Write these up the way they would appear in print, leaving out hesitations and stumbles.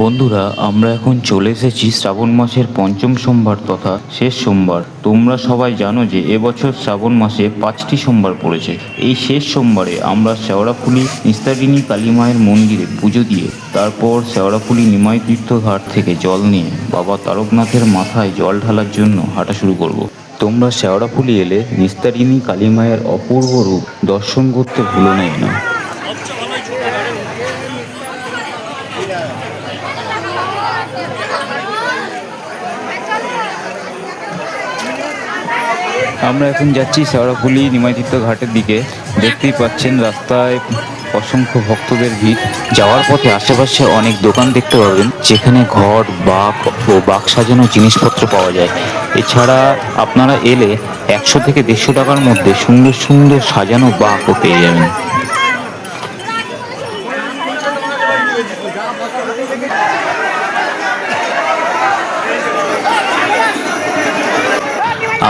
বন্ধুরা, আমরা এখন চলে এসেছি শ্রাবণ মাসের পঞ্চম সোমবার তথা শেষ সোমবার। তোমরা সবাই জানো যে এবছর শ্রাবণ মাসে 5টি সোমবার পড়েছে। এই শেষ সোমবারে আমরা শেওড়াফুলি নিস্তারিণী কালী মায়ের মন্দিরে পুজো দিয়ে তারপর শেওড়াফুলি নিমাই তীর্থ ঘাট থেকে জল নিয়ে বাবা তারকনাথের মাথায় জল ঢালার জন্য হাঁটা শুরু করব। তোমরা শেওড়াফুলি এলে নিস্তারিণী কালী মায়ের অপূর্ব রূপ দর্শন করতে ভুলো না। আমরা এখন যাচ্ছি শেওড়াফুলি নিমাইতীর্থ ঘাটের দিকে। দেখতেই পাচ্ছেন রাস্তায় অসংখ্য ভক্তদের ভিড়। যাওয়ার পথে আশেপাশে অনেক দোকান দেখতে পাবেন, যেখানে ঘট, বাঁক ও বাঁক সাজানো জিনিসপত্র পাওয়া যায়। এছাড়া আপনারা এলে 100 থেকে 150 টাকার মধ্যে সুন্দর সুন্দর সাজানো বাঁকও পেয়ে যাবেন।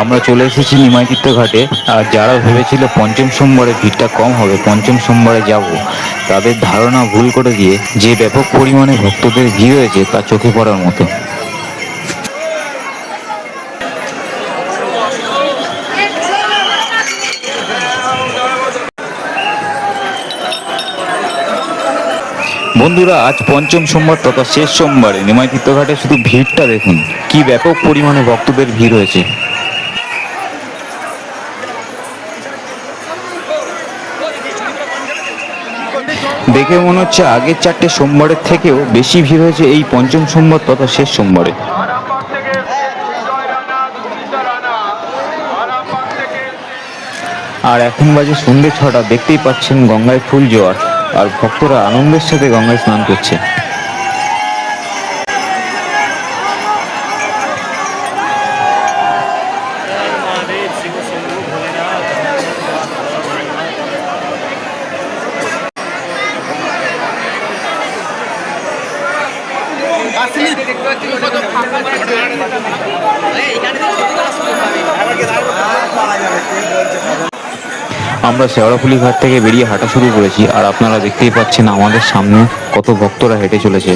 আমরা চলে এসেছি নিমাইতীর্থ ঘাটে। আর যারা ভেবেছিল পঞ্চম সোমবারে ভিড়টা কম হবে, পঞ্চম সোমবারে যাব, তাদের ধারণা ভুল করে দিয়ে যে ব্যাপক পরিমাণে ভক্তদের ভিড় হয়েছে তা চোখে পড়ার মতো। বন্ধুরা, আজ পঞ্চম সোমবার তথা শেষ সোমবারে নিমাইতীর্থ ঘাটে শুধু ভিড়টা দেখুন, কি ব্যাপক পরিমাণে ভক্তদের ভিড় হয়েছে। দেখে মনে হচ্ছে আগের 4টে সোমবারের থেকেও বেশি ভিড় হয়েছে এই পঞ্চম সোমবার তথা শেষ সোমবারে। আর এখন বাজে সন্ধ্যে 6টা। দেখতেই পাচ্ছেন গঙ্গায় ফুল জোয়ার, আর ভক্তরা আনন্দের সাথে গঙ্গায় স্নান করছে। আমরা শেওড়াফুলি ঘাট থেকে বেরিয়ে হাঁটা শুরু করেছি, আর আপনারা দেখতেই পাচ্ছেন আমাদের সামনে কত ভক্তরা হেঁটে চলেছে।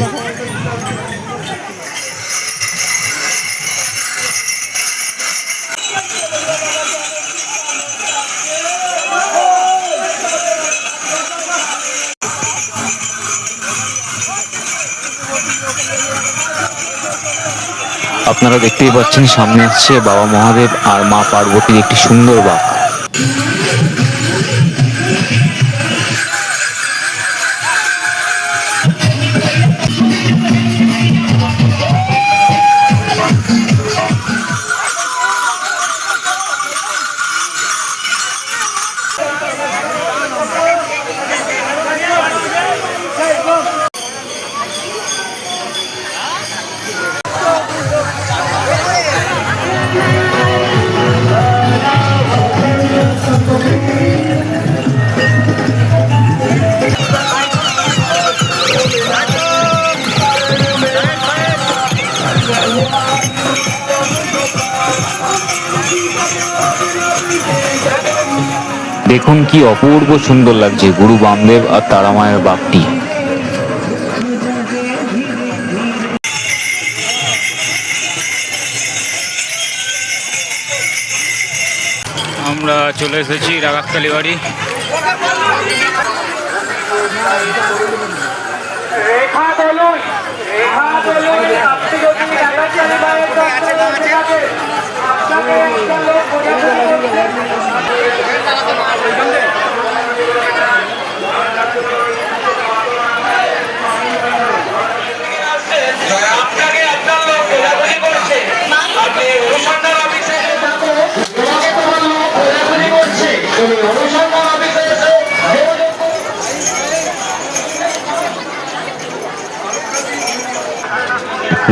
আপনারা দেখতেই পাচ্ছেন সামনে আসছে বাবা মহাদেব আর মা পার্বতীর একটি সুন্দর বাঁক। দেখুন কি অপূর্ব সুন্দর লাগছে গুরু বামদেব আর তারামায়ের বাঁকটি। আমরা চলে এসেছি রাগাতকালী বাড়ি।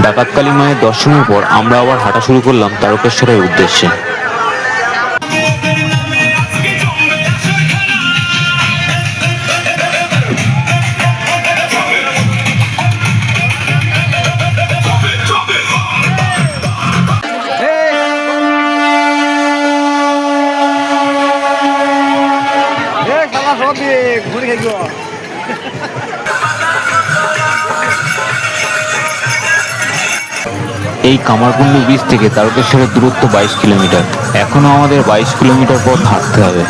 ডাকাতকালী মায়ের দর্শনের পর আমরা আবার হাঁটা শুরু করলাম তারকেশ্বরের উদ্দেশ্যে। এই কামারকুণ্ডু ব্রিজ থেকে তারকেশ্বরের দূরত্ব 22 কিলোমিটার। এখনও আমাদের 22 কিলোমিটার পথ হাঁটতে হবে।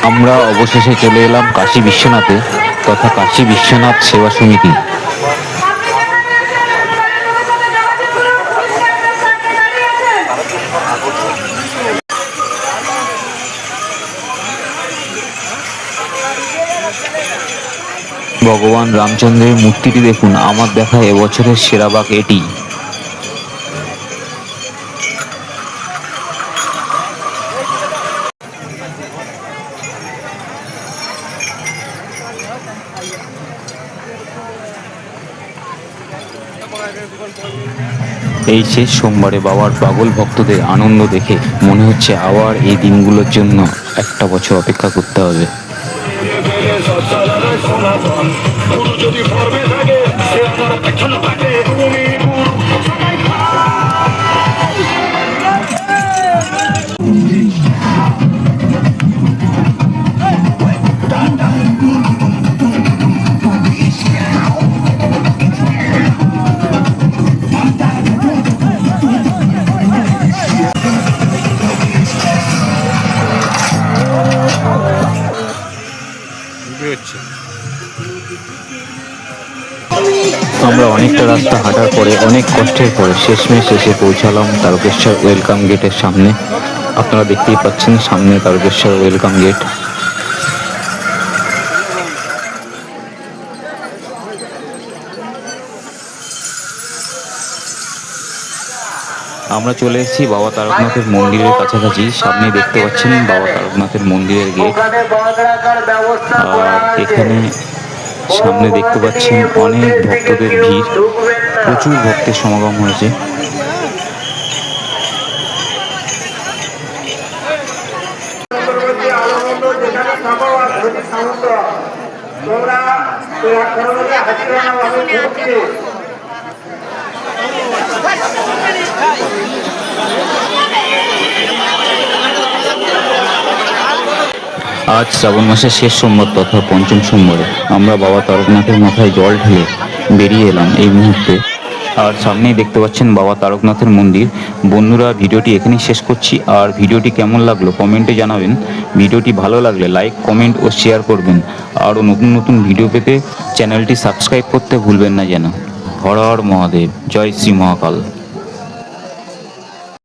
আমরা অবশেষে চলে এলাম কাশী বিশ্বনাথে তথা কাশী বিশ্বনাথ সেবা সমিতি। ভগবান রামচন্দ্রের মূর্তিটি দেখুন, আমার দেখা এবছরের সেরা বাঁক এটি। এই শেষ সোমবারে বাবার পাগল ভক্তদের আনন্দ দেখে মনে হচ্ছে আবার এই দিনগুলোর জন্য একটা বছর অপেক্ষা করতে হবে। আমরা অনেকটা রাস্তা হাঁটার পরে অনেক কষ্টের পরে শেষমেশ এসে পৌঁছালাম তারকেশ্বর ওয়েলকাম গেটের সামনে। আপনারা দেখতেই পাচ্ছেন সামনে তারকেশ্বর ওয়েলকাম গেট। আমরা চলে এসেছি বাবা তারকনাথের মন্দিরের কাছাকাছি। সামনে দেখতে পাচ্ছেন বাবা তারকনাথের মন্দিরের গেট। আর এখানে সামনে দেখতে পাচ্ছেন অনেক ভক্তদের ভিড়, প্রচুর ভক্তের সমাগম হয়েছে। আজ শ্রাবণ মাসের শেষ সোমবার তথা পঞ্চম সোমবারে আমরা বাবা তারকনাথের মাথায় জল ঢেলে বেরিয়ে এলাম এই মুহূর্তে। আর সামনেই দেখতে পাচ্ছেন বাবা তারকনাথের মন্দির। বন্ধুরা, ভিডিওটি এখানেই শেষ করছি। আর ভিডিওটি কেমন লাগলো কমেন্টে জানাবেন। ভিডিওটি ভালো লাগলে লাইক, কমেন্ট ও শেয়ার করবেন। আরও নতুন নতুন ভিডিও পেতে চ্যানেলটি সাবস্ক্রাইব করতে ভুলবেন না যেন। হর হর মহাদেব, জয় শ্রী মহাকাল।